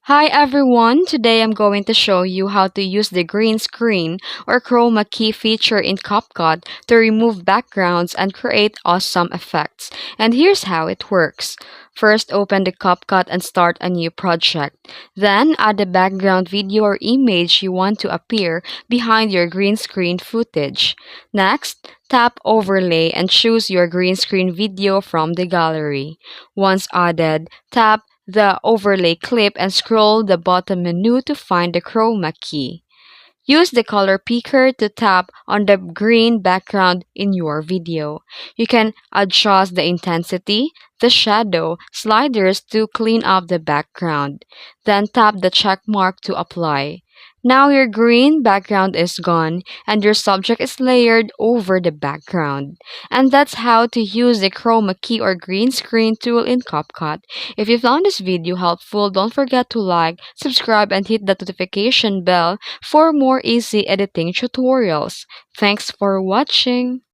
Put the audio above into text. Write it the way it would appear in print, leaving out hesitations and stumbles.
Hi everyone! Today I'm going to show you how to use the green screen or chroma key feature in CapCut to remove backgrounds and create awesome effects. And here's how it works. First, open the CapCut and start a new project. Then, add the background video or image you want to appear behind your green screen footage. Next, tap Overlay and choose your green screen video from the gallery. Once added, tap the overlay clip and scroll the bottom menu to find the chroma key. Use the color picker to tap on the green background in your video. You can adjust the intensity, the shadow, sliders to clean up the background. Then tap the check mark to apply. Now your green background is gone and your subject is layered over the background. And that's how to use the chroma key or green screen tool in CapCut. If you found this video helpful, don't forget to like, subscribe, and hit the notification bell for more easy editing tutorials. Thanks for watching!